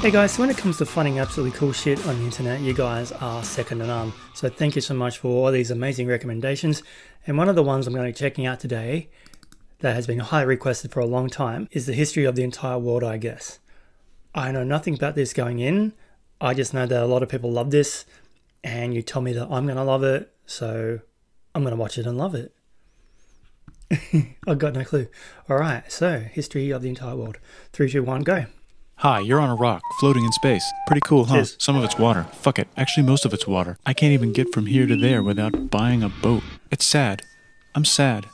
Hey guys, so when it comes to finding absolutely cool shit on the internet, you guys are second to none. So thank you so much for all these amazing recommendations. And one of the ones I'm going to be checking out today that has been highly requested for a long time is the history of the entire world, I guess. I know nothing about this going in. I just know that a lot of people love this, and you tell me that I'm going to love it, so I'm going to watch it and love it. I've got no clue. Alright, so history of the entire world. 3, 2, 1, go. Hi, you're on a rock, floating in space. Pretty cool, huh? Cheers. Some of it's water. Fuck it. Actually, most of it's water. I can't even get from here to there without buying a boat. It's sad. I'm sad.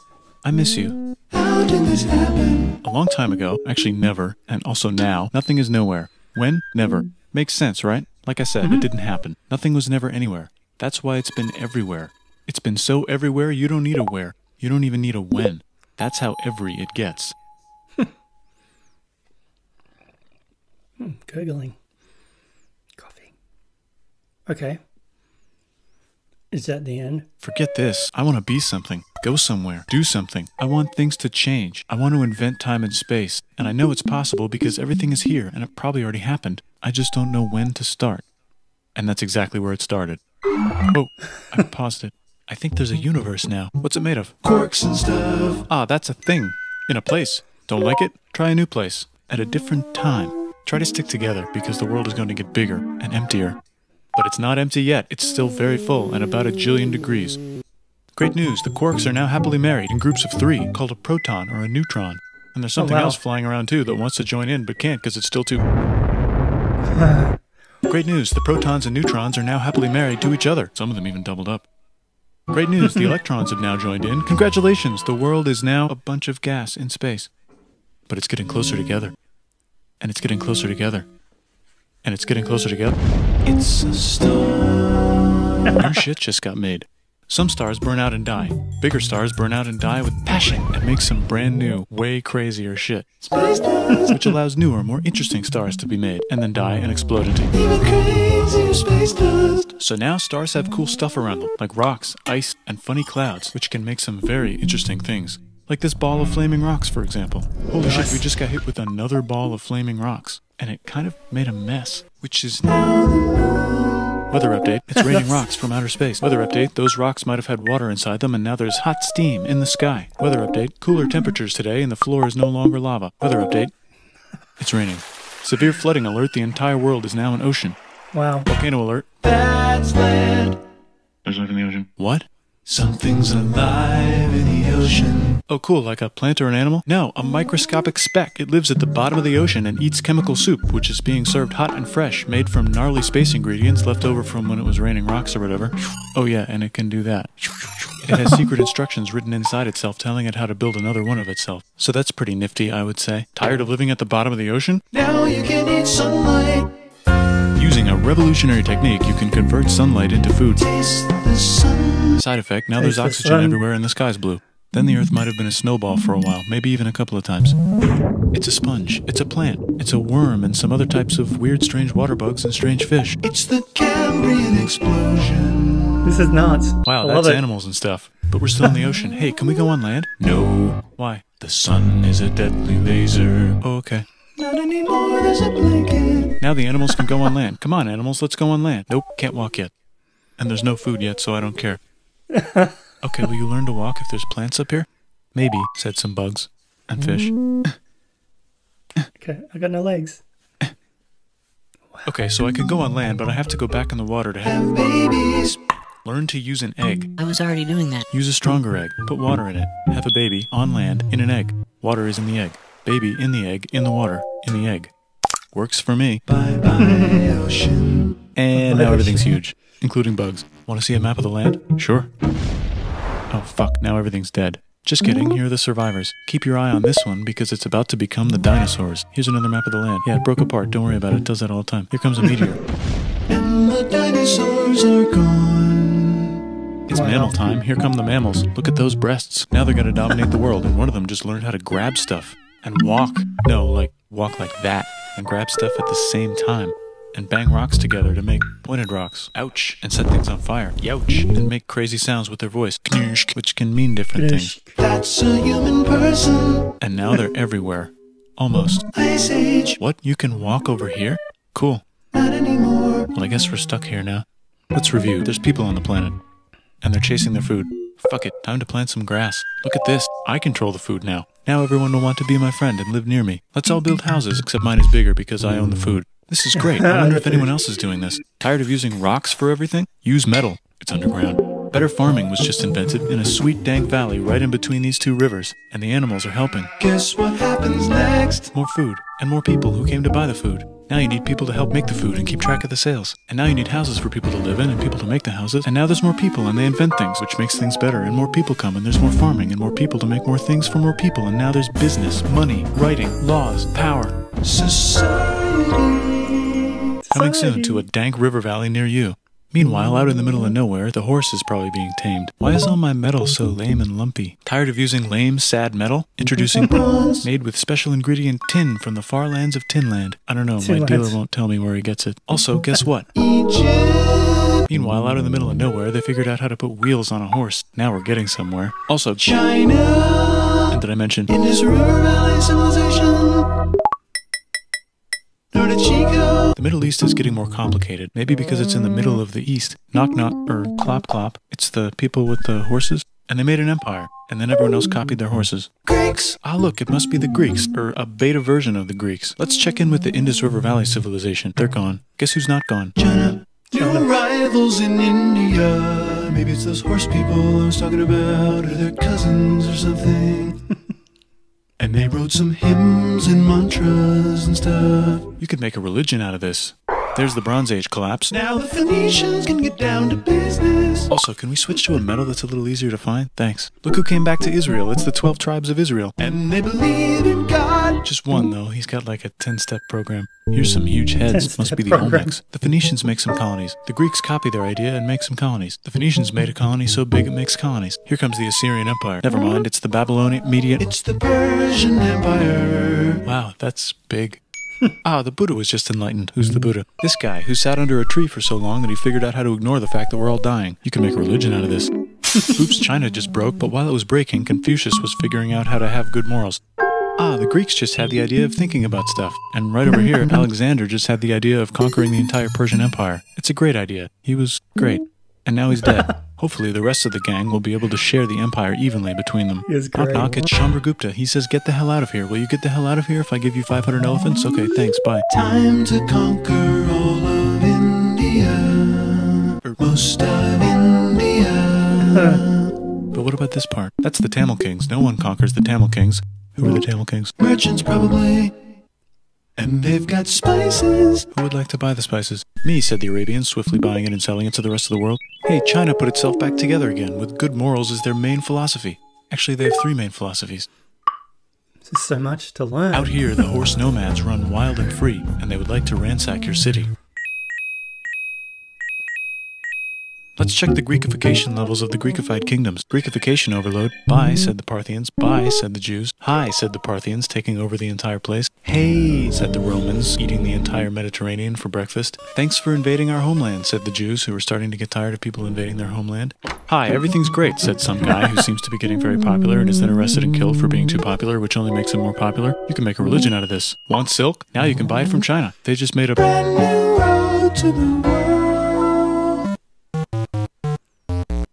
I miss you. How did this happen? A long time ago, actually never, and also now, nothing is nowhere. When? Never. Makes sense, right? Like I said, it didn't happen. Nothing was never anywhere. That's why it's been everywhere. It's been so everywhere, you don't need a where. You don't even need a when. That's how every it gets. Gurgling. Coffee. Okay. Is that the end? Forget this. I want to be something. Go somewhere. Do something. I want things to change. I want to invent time and space. And I know it's possible because everything is here and it probably already happened. I just don't know when to start. And that's exactly where it started. Oh, I paused it. I think there's a universe now. What's it made of? Quirks and stuff. Ah, that's a thing. In a place. Don't like it? Try a new place. At a different time. Try to stick together because the world is going to get bigger and emptier. But it's not empty yet. It's still very full and about 1 jillion degrees. Great news. The quarks are now happily married in groups of 3 called a proton or a neutron. And there's something else flying around too that wants to join in but can't because it's still too... Great news. The protons and neutrons are now happily married to each other. Some of them even doubled up. Great news. The electrons have now joined in. Congratulations. The world is now a bunch of gas in space. But it's getting closer together. And it's getting closer together. And it's getting closer together. It's a star. New shit just got made. Some stars burn out and die. Bigger stars burn out and die with passion and make some brand new, way crazier shit. Space dust. Which allows newer, more interesting stars to be made and then die and explode into... Even crazier space dust. So now stars have cool stuff around them, like rocks, ice, and funny clouds, which can make some very interesting things. Like this ball of flaming rocks, for example. Holy shit, we just got hit with another ball of flaming rocks. And it kind of made a mess, which is now the moon. Weather update, it's raining rocks from outer space. Weather update, those rocks might have had water inside them and now there's hot steam in the sky. Weather update, cooler temperatures today and the floor is no longer lava. Weather update, it's raining. Severe flooding alert, the entire world is now an ocean. Wow. Volcano alert. That's land. There's life in the ocean. What? Something's alive in the ocean. Oh cool, like a plant or an animal? No, a microscopic speck. It lives at the bottom of the ocean and eats chemical soup, which is being served hot and fresh, made from gnarly space ingredients left over from when it was raining rocks or whatever. Oh yeah, and it can do that. It has secret instructions written inside itself telling it how to build another one of itself. So that's pretty nifty, I would say. Tired of living at the bottom of the ocean? Now you can eat sunlight. Using a revolutionary technique, you can convert sunlight into food. Taste the sun. Side effect, now Taste there's the oxygen sun. everywhere and the sky's blue. Then the Earth might have been a snowball for a while, maybe even a couple of times. It's a sponge, it's a plant, it's a worm and some other types of weird strange water bugs and strange fish. It's the Cambrian explosion. This is nuts. Wow, I love that's it. animals and stuff. But we're still in the ocean. Hey, can we go on land? No. Why? The sun is a deadly laser. Oh, okay. Not anymore, there's a blanket. Now the animals can go on land. Come on, animals, let's go on land. Nope, can't walk yet. And there's no food yet, so I don't care. Okay, will you learn to walk if there's plants up here? Maybe, said some bugs. And fish. Okay, I got no legs. Okay, so I can go on land, but I have to go back in the water to have... Have babies. Learn to use an egg. I was already doing that. Use a stronger egg. Put water in it. Have a baby on land in an egg. Water is in the egg. Baby in the egg, in the water, in the egg. Works for me. Bye-bye, ocean. And now everything's huge, including bugs. Want to see a map of the land? Sure. Oh fuck, now everything's dead. Just kidding, here are the survivors. Keep your eye on this one because it's about to become the dinosaurs. Here's another map of the land. Yeah, it broke apart, don't worry about it, it does that all the time. Here comes a meteor. And the dinosaurs are gone. It's mammal time, here come the mammals. Look at those breasts. Now they're gonna dominate the world and one of them just learned how to grab stuff. And walk. No, like, walk like that. And grab stuff at the same time. And bang rocks together to make pointed rocks. Ouch. And set things on fire. Youch. And make crazy sounds with their voice. Knirsch, which can mean different things. That's a human person. And now they're everywhere. Almost. Ice Age. What? You can walk over here? Cool. Not anymore. Well, I guess we're stuck here now. Let's review. There's people on the planet. And they're chasing their food. Fuck it, time to plant some grass. Look at this. I control the food now. Now everyone will want to be my friend and live near me. Let's all build houses, except mine is bigger because I own the food. This is great. I wonder if anyone else is doing this. Tired of using rocks for everything? Use metal. It's underground. Better farming was just invented in a sweet dank valley right in between these two rivers, and the animals are helping. Guess what happens next? More food, and more people who came to buy the food. Now you need people to help make the food and keep track of the sales. And now you need houses for people to live in and people to make the houses. And now there's more people and they invent things, which makes things better. And more people come and there's more farming and more people to make more things for more people. And now there's business, money, writing, laws, power. Society. Coming soon to a dank river valley near you. Meanwhile, out in the middle of nowhere, the horse is probably being tamed. Why is all my metal so lame and lumpy? Tired of using lame, sad metal? Introducing bronze, made with special ingredient tin from the far lands of Tinland. I don't know, my dealer won't tell me where he gets it. Also, guess what? Egypt. Meanwhile, out in the middle of nowhere, they figured out how to put wheels on a horse. Now we're getting somewhere. Also, China. And did I mention? Indus River Valley civilization. Norte Chico. The Middle East is getting more complicated. Maybe because it's in the middle of the East. Knock knock, or clop clop. It's the people with the horses. And they made an empire. And then everyone else copied their horses. Greeks. Ah, look, it must be the Greeks, or a beta version of the Greeks. Let's check in with the Indus River Valley civilization. They're gone. Guess who's not gone? China. New arrivals in India. Maybe it's those horse people I was talking about, or their cousins or something. And they wrote some hymns and mantras and stuff. You could make a religion out of this. There's the Bronze Age collapse. Now the Phoenicians can get down to business. Also, can we switch to a metal that's a little easier to find? Thanks. Look who came back to Israel. It's the 12 tribes of Israel. And they believe in God. Just one, though. He's got like a 10-step program. Here's some huge heads. Must be the Olmecs. The Phoenicians make some colonies. The Greeks copy their idea and make some colonies. The Phoenicians made a colony so big it makes colonies. Here comes the Assyrian Empire. Never mind, it's the Babylonian Median. It's the Persian Empire. Wow, that's big. Ah, the Buddha was just enlightened. Who's the Buddha? This guy, who sat under a tree for so long that he figured out how to ignore the fact that we're all dying. You can make a religion out of this. Oops, China just broke, but while it was breaking, Confucius was figuring out how to have good morals. Ah, the Greeks just had the idea of thinking about stuff. And right over here, Alexander just had the idea of conquering the entire Persian Empire. It's a great idea. He was great. And now he's dead. Hopefully the rest of the gang will be able to share the empire evenly between them. Knock knock, it's Chandragupta. He says, get the hell out of here. Will you get the hell out of here if I give you 500 elephants? Okay, thanks, bye. Time to conquer all of India. Or most of India. But what about this part? That's the Tamil Kings. No one conquers the Tamil Kings. Who are the Tamil Kings? Merchants probably. And they've got spices. Who would like to buy the spices? Me, said the Arabians, swiftly buying it and selling it to the rest of the world. Hey, China put itself back together again, with good morals as their main philosophy. Actually, they have 3 main philosophies. There's so much to learn. Out here, the horse nomads run wild and free, and they would like to ransack your city. Let's check the Greekification levels of the Greekified kingdoms. Greekification overload. Bye, said the Parthians. Bye, said the Jews. Hi, said the Parthians, taking over the entire place. Hey, said the Romans, eating the entire Mediterranean for breakfast. Thanks for invading our homeland, said the Jews, who were starting to get tired of people invading their homeland. Hi, everything's great, said some guy who seems to be getting very popular and is then arrested and killed for being too popular, which only makes him more popular. You can make a religion out of this. Want silk? Now you can buy it from China. They just made a Brand new road to the world.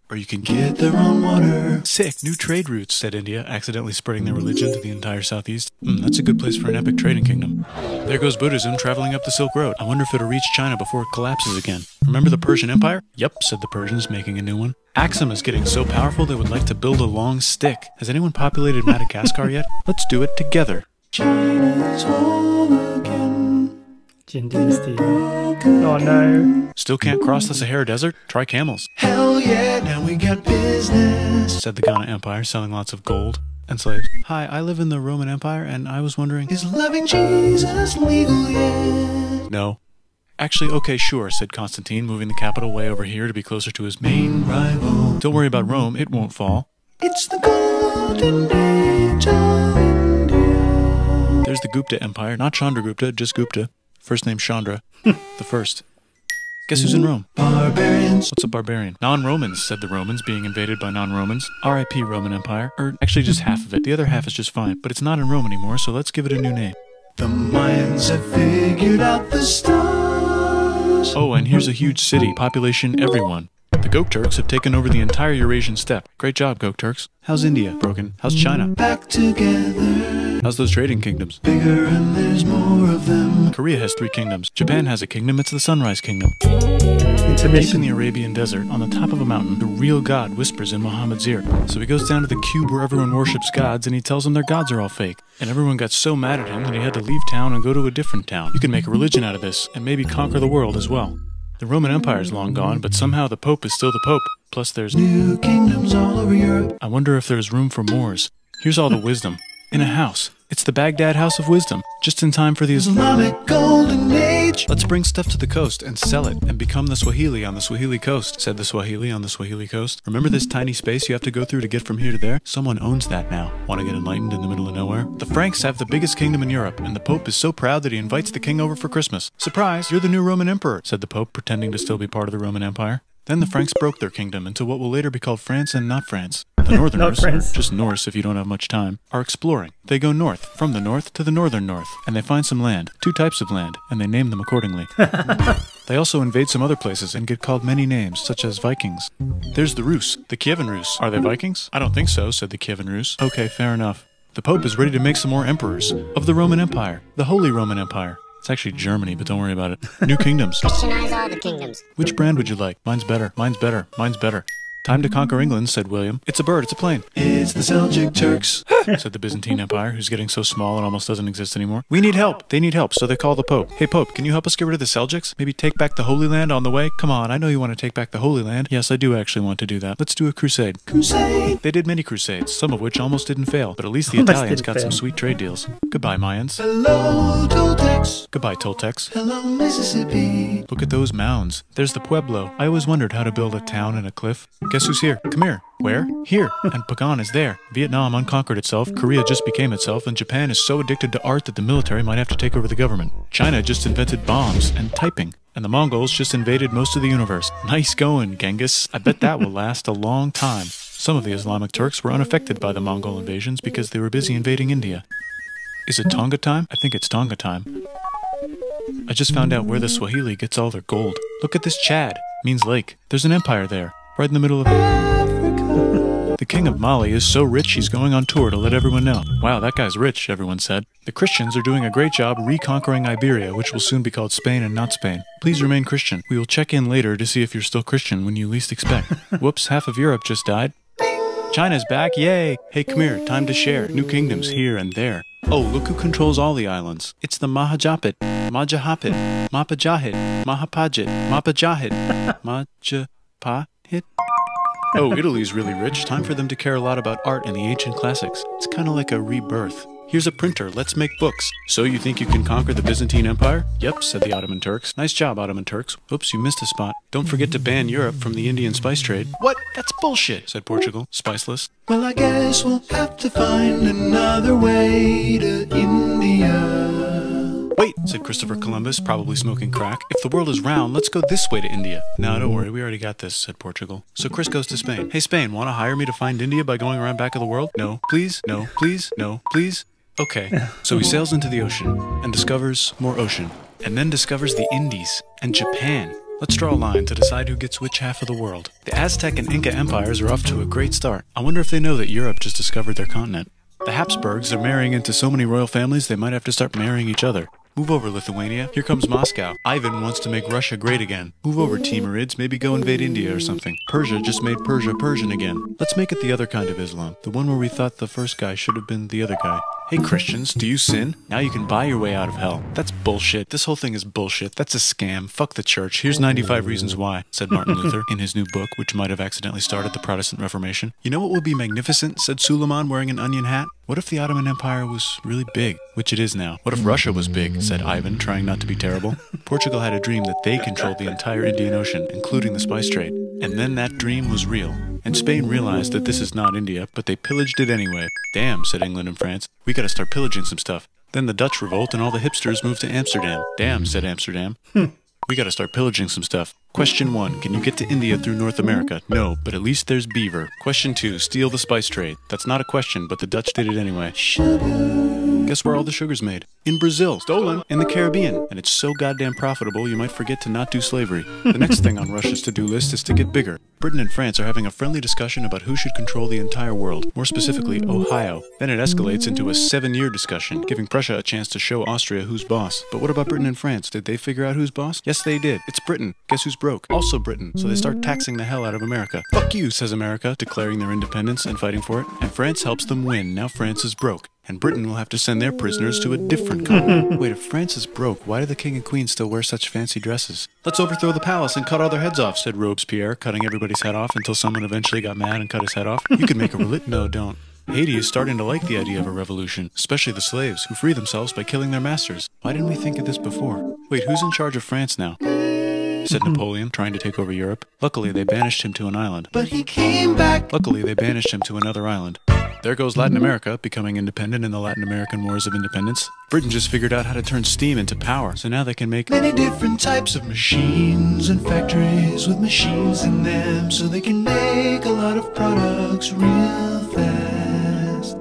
Or you can Get their own water. Sick, new trade routes, said India, accidentally spreading their religion to the entire southeast. That's a good place for an epic trading kingdom. There goes Buddhism traveling up the Silk Road. I wonder if it'll reach China before it collapses again. Remember the Persian Empire? Yep, said the Persians, making a new one. Axum is getting so powerful they would like to build a long stick. Has anyone populated Madagascar yet? Let's do it together. China's home again. Jin Dynasty. Oh no. Still can't cross the Sahara Desert? Try camels. Hell yeah, now we got business. Said the Ghana Empire, selling lots of gold and slaves. Hi, I live in the Roman Empire, and I was wondering... Is loving Jesus legal yet? No. Actually, okay, sure, said Constantine, moving the capital way over here to be closer to his main rival. Don't worry about Rome, it won't fall. It's the golden age of India. There's the Gupta Empire, not Chandragupta, just Gupta. First name Chandra. The first. Guess who's in Rome? Barbarians. What's a barbarian? Non-Romans, said the Romans, being invaded by non-Romans. R.I.P. Roman Empire. Or actually just half of it. The other half is just fine. But it's not in Rome anymore, so let's give it a new name. The Mayans have figured out the stars. kingdoms. Oh, and here's a huge city, population everyone. The Gok Turks have taken over the entire Eurasian steppe. Great job, Gok Turks. How's India? Broken. How's China? Back together. How's those trading kingdoms? Bigger and there's more of them. Korea has 3 kingdoms. Japan has a kingdom, it's the Sunrise Kingdom. Deep in the Arabian desert, on the top of a mountain, the real God whispers in Muhammad's ear. So he goes down to the cube where everyone worships gods, and he tells them their gods are all fake. And everyone got so mad at him that he had to leave town and go to a different town. You can make a religion out of this, and maybe conquer the world as well. The Roman Empire is long gone, but somehow the Pope is still the Pope. Plus there's new kingdoms all over Europe. I wonder if there's room for Moors. Here's all the wisdom. In a house. It's the Baghdad House of Wisdom. Just in time for the Islamic Golden Age. Let's bring stuff to the coast and sell it and become the Swahili on the Swahili coast, said the Swahili on the Swahili coast. Remember this tiny space you have to go through to get from here to there? Someone owns that now. Want to get enlightened in the middle of nowhere? The Franks have the biggest kingdom in Europe, and the Pope is so proud that he invites the king over for Christmas. Surprise, you're the new Roman emperor, said the Pope, pretending to still be part of the Roman Empire. Then the Franks broke their kingdom into what will later be called France and not France. The Northerners, or just Norse if you don't have much time, are exploring. They go north, from the north to the northern north, and they find some land, 2 types of land, and they name them accordingly. They also invade some other places and get called many names, such as Vikings. There's the Rus, the Kievan Rus. Are they Vikings? I don't think so, said the Kievan Rus. Okay, fair enough. The Pope is ready to make some more emperors of the Roman Empire, the Holy Roman Empire. It's actually Germany, but don't worry about it. New kingdoms. Christianize all the kingdoms. Which brand would you like? Mine's better. Mine's better. Mine's better. Time to conquer England, said William. It's a bird. It's a plane. It's the Seljuk Turks, said the Byzantine Empire, who's getting so small it almost doesn't exist anymore. We need help. They need help, so they call the Pope. Hey, Pope, can you help us get rid of the Seljuks? Maybe take back the Holy Land on the way? Come on, I know you want to take back the Holy Land. Yes, I do actually want to do that. Let's do a crusade. Crusade. They did many crusades, some of which almost didn't fail, but at least the Italians got some sweet trade deals. Goodbye, Mayans. Hello, Toltecs. Goodbye, Toltecs. Hello, Mississippi. Look at those mounds. There's the Pueblo. I always wondered how to build a town in a cliff. Guess who's here? Come here. Where? Here. And Pagan is there. Vietnam unconquered itself, Korea just became itself, and Japan is so addicted to art that the military might have to take over the government. China just invented bombs and typing. And the Mongols just invaded most of the universe. Nice going, Genghis. I bet that will last a long time. Some of the Islamic Turks were unaffected by the Mongol invasions because they were busy invading India. Is it Tonga time? I think it's Tonga time. I just found out where the Swahili gets all their gold. Look at this Chad. Means lake. There's an empire there. Right in the middle of Africa. The king of Mali is so rich he's going on tour to let everyone know. Wow, that guy's rich, everyone said. The Christians are doing a great job reconquering Iberia, which will soon be called Spain and not Spain. Please remain Christian. We will check in later to see if you're still Christian when you least expect. Whoops, half of Europe just died. China's back, yay! Hey, come here, time to share. New kingdoms here and there. Oh, look who controls all the islands. It's the Mahajapit, Majahapit, Mapajahit, Mahapajit, Mapajahit, Majapahit. Oh, Italy's really rich. Time for them to care a lot about art and the ancient classics. It's kind of like a rebirth. Here's a printer. Let's make books. So you think you can conquer the Byzantine Empire? Yep, said the Ottoman Turks. Nice job, Ottoman Turks. Oops, you missed a spot. Don't forget to ban Europe from the Indian spice trade. What? That's bullshit, said Portugal. Spiceless. Well, I guess we'll have to find another way to India. Wait, said Christopher Columbus, probably smoking crack. If the world is round, let's go this way to India. No, don't worry, we already got this, said Portugal. So Chris goes to Spain. Hey, Spain, want to hire me to find India by going around back of the world? No, please, no, please, no, please. Okay, so he sails into the ocean and discovers more ocean, and then discovers the Indies and Japan. Let's draw a line to decide who gets which half of the world. The Aztec and Inca empires are off to a great start. I wonder if they know that Europe just discovered their continent. The Habsburgs are marrying into so many royal families they might have to start marrying each other. Move over, Lithuania. Here comes Moscow. Ivan wants to make Russia great again. Move over, Timurids. Maybe go invade India or something. Persia just made Persia Persian again. Let's make it the other kind of Islam. The one where we thought the first guy should have been the other guy. Hey Christians, do you sin? Now you can buy your way out of hell. That's bullshit. This whole thing is bullshit. That's a scam. Fuck the church. Here's 95 reasons why, said Martin Luther in his new book, which might have accidentally started the Protestant Reformation. You know what would be magnificent, said Suleiman wearing an onion hat? What if the Ottoman Empire was really big, which it is now? What if Russia was big, said Ivan, trying not to be terrible? Portugal had a dream that they controlled the entire Indian Ocean, including the spice trade. And then that dream was real. And Spain realized that this is not India, but they pillaged it anyway. Damn, said England and France. We gotta start pillaging some stuff. Then the Dutch revolt and all the hipsters moved to Amsterdam. Damn, said Amsterdam. We gotta start pillaging some stuff. Question 1, can you get to India through North America? No, but at least there's beaver. Question 2, steal the spice trade. That's not a question, but the Dutch did it anyway. Sugar. Guess where all the sugar's made? In Brazil. Stolen. In the Caribbean. And it's so goddamn profitable you might forget to not do slavery. The next thing on Russia's to-do list is to get bigger. Britain and France are having a friendly discussion about who should control the entire world, more specifically, Ohio. Then it escalates into a 7-year discussion, giving Prussia a chance to show Austria who's boss. But what about Britain and France? Did they figure out who's boss? Yes, they did. It's Britain. Guess who's broke? Also Britain. So they start taxing the hell out of America. Fuck you, says America, declaring their independence and fighting for it. And France helps them win. Now France is broke. And Britain will have to send their prisoners to a different country. Wait, if France is broke, why do the king and queen still wear such fancy dresses? Let's overthrow the palace and cut all their heads off, said Robespierre, cutting everybody's head off until someone eventually got mad and cut his head off. You could make a religion. No, don't. Haiti is starting to like the idea of a revolution, especially the slaves, who free themselves by killing their masters. Why didn't we think of this before? Wait, who's in charge of France now? Said Napoleon, trying to take over Europe. Luckily, they banished him to an island. But he came back. Luckily, they banished him to another island. There goes Latin America, becoming independent in the Latin American Wars of Independence. Britain just figured out how to turn steam into power, so now they can make many different types of machines and factories with machines in them, so they can make a lot of products real fast.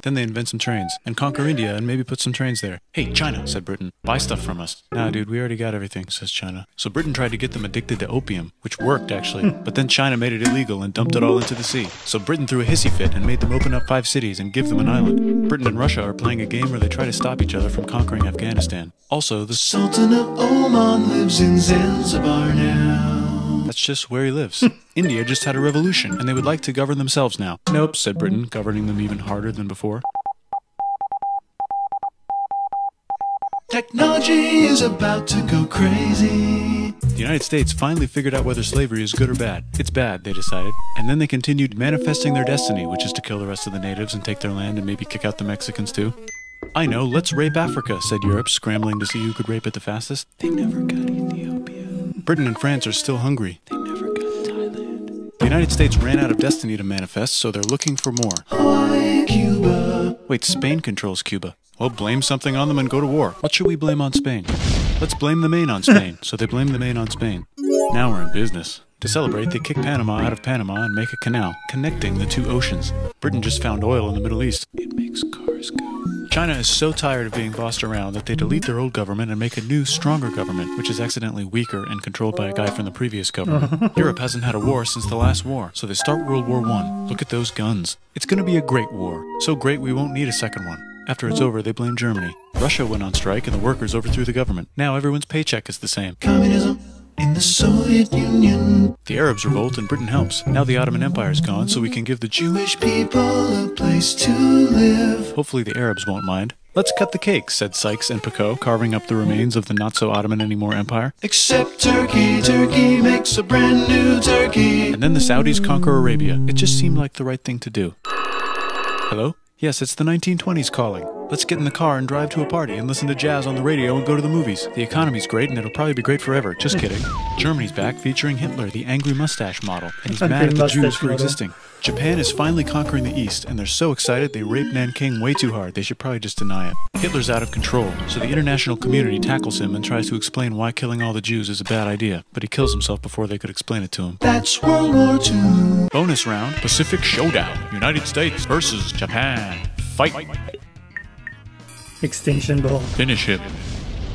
Then they invent some trains, and conquer India and maybe put some trains there. Hey, China, said Britain, buy stuff from us. Nah, dude, we already got everything, says China. So Britain tried to get them addicted to opium, which worked, actually. But then China made it illegal and dumped it all into the sea. So Britain threw a hissy fit and made them open up 5 cities and give them an island. Britain and Russia are playing a game where they try to stop each other from conquering Afghanistan. Also, the Sultan of Oman lives in Zanzibar now. That's just where he lives. India just had a revolution, and they would like to govern themselves now. Nope, said Britain, governing them even harder than before. Technology is about to go crazy. The United States finally figured out whether slavery is good or bad. It's bad, they decided. And then they continued manifesting their destiny, which is to kill the rest of the natives and take their land and maybe kick out the Mexicans too. I know, let's rape Africa, said Europe, scrambling to see who could rape it the fastest. They never got Ethiopia. Britain and France are still hungry. They never got Thailand. The United States ran out of destiny to manifest, so they're looking for more. Hawaii, Cuba. Wait, Spain controls Cuba. Well, blame something on them and go to war. What should we blame on Spain? Let's blame the Maine on Spain. So they blame the Maine on Spain. Now we're in business. To celebrate, they kick Panama out of Panama and make a canal, connecting the 2 oceans. Britain just found oil in the Middle East. It makes cars go. China is so tired of being bossed around that they delete their old government and make a new, stronger government, which is accidentally weaker and controlled by a guy from the previous government. Europe hasn't had a war since the last war, so they start World War I. Look at those guns. It's gonna be a great war. So great we won't need a second one. After it's over, they blame Germany. Russia went on strike and the workers overthrew the government. Now everyone's paycheck is the same. Communism in the Soviet Union. The Arabs revolt and Britain helps. Now the Ottoman Empire's gone, so we can give the Jewish people a place to live. Hopefully the Arabs won't mind. Let's cut the cake, said Sykes and Picot, carving up the remains of the not-so-Ottoman-anymore empire. Except Turkey. Turkey makes a brand new Turkey. And then the Saudis conquer Arabia. It just seemed like the right thing to do. Hello? Yes, it's the 1920s calling. Let's get in the car and drive to a party and listen to jazz on the radio and go to the movies. The economy's great and it'll probably be great forever. Just kidding. Germany's back featuring Hitler, the angry mustache model. And he's mad at the Jews for existing. Japan is finally conquering the East, and they're so excited they rape Nanking way too hard. They should probably just deny it. Hitler's out of control, so the international community tackles him and tries to explain why killing all the Jews is a bad idea, but he kills himself before they could explain it to him. That's World War II. Bonus round, Pacific Showdown. United States versus Japan. Fight. Extinction Ball. Finish him.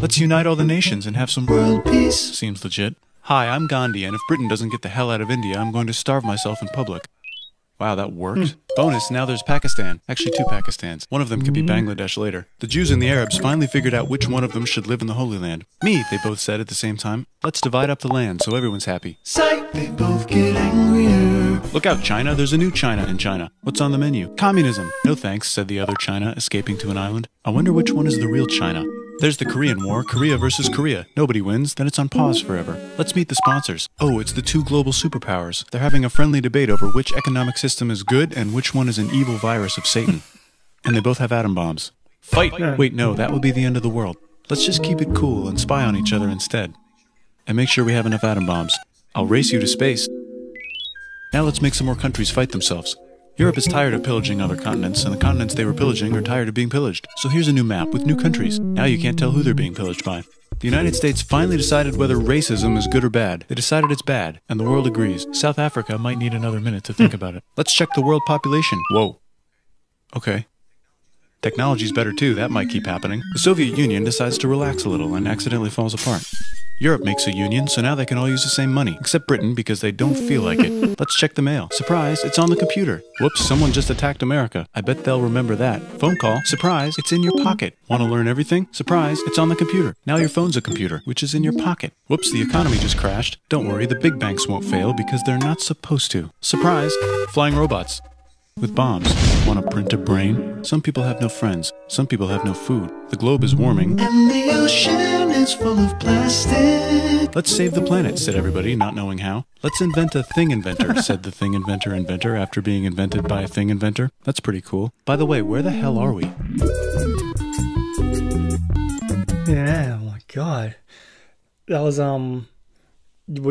Let's unite all the nations and have some world peace. Seems legit. Hi, I'm Gandhi, and if Britain doesn't get the hell out of India, I'm going to starve myself in public. Wow, that worked. Bonus, now there's Pakistan. Actually, 2 Pakistans. One of them could be Bangladesh later. The Jews and the Arabs finally figured out which one of them should live in the Holy Land. Me, they both said at the same time. Let's divide up the land so everyone's happy. Psych, they both get angrier. Look out, China. There's a new China in China. What's on the menu? Communism. No thanks, said the other China, escaping to an island. I wonder which one is the real China. There's the Korean War, Korea versus Korea. Nobody wins, then it's on pause forever. Let's meet the sponsors. Oh, it's the 2 global superpowers. They're having a friendly debate over which economic system is good and which one is an evil virus of Satan. And they both have atom bombs. Fight! Wait, no, that would be the end of the world. Let's just keep it cool and spy on each other instead. And make sure we have enough atom bombs. I'll race you to space. Now let's make some more countries fight themselves. Europe is tired of pillaging other continents, and the continents they were pillaging are tired of being pillaged. So here's a new map with new countries. Now you can't tell who they're being pillaged by. The United States finally decided whether racism is good or bad. They decided it's bad, and the world agrees. South Africa might need another minute to think about it. Let's check the world population. Whoa. Okay. Technology's better too, that might keep happening. The Soviet Union decides to relax a little and accidentally falls apart. Europe makes a union, so now they can all use the same money, except Britain because they don't feel like it. Let's check the mail. Surprise, it's on the computer. Whoops, someone just attacked America. I bet they'll remember that. Phone call. Surprise, it's in your pocket. Want to learn everything? Surprise, it's on the computer. Now your phone's a computer, which is in your pocket. Whoops, the economy just crashed. Don't worry, the big banks won't fail because they're not supposed to. Surprise, flying robots. With bombs. Want to print a brain? Some people have no friends. Some people have no food. The globe is warming. And the ocean is full of plastic. Let's save the planet, said everybody, not knowing how. Let's invent a thing inventor, said the thing inventor after being invented by a thing inventor. That's pretty cool. By the way, where the hell are we? Yeah, oh my god. That was, well,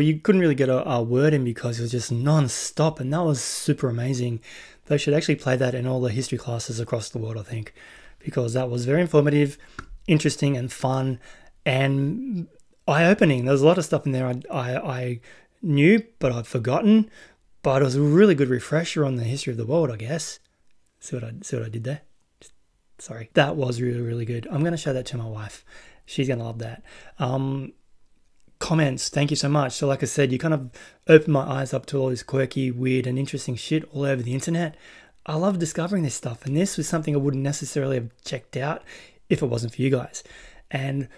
you couldn't really get a word in because it was just non-stop, and that was super amazing. They should actually play that in all the history classes across the world, I think, because that was very informative, interesting, and fun, and eye-opening. There was a lot of stuff in there I knew, but I'd forgotten, but it was a really good refresher on the history of the world, I guess. See what I did there? Sorry. That was really, really good. I'm going to show that to my wife. She's going to love that. Comments, thank you so much. So like I said, you kind of opened my eyes up to all this quirky, weird, and interesting shit all over the internet. I love discovering this stuff, and this was something I wouldn't necessarily have checked out if it wasn't for you guys. And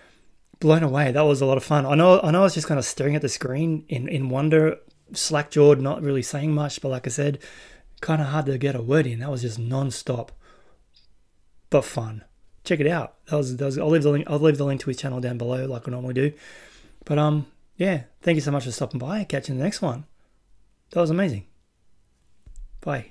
blown away. That was a lot of fun. I know I was just kind of staring at the screen in wonder, slack-jawed, not really saying much, but like I said, kind of hard to get a word in. That was just non-stop, but fun. Check it out. I'll leave the link to his channel down below like I normally do. But yeah, thank you so much for stopping by. Catch you in the next one. That was amazing. Bye.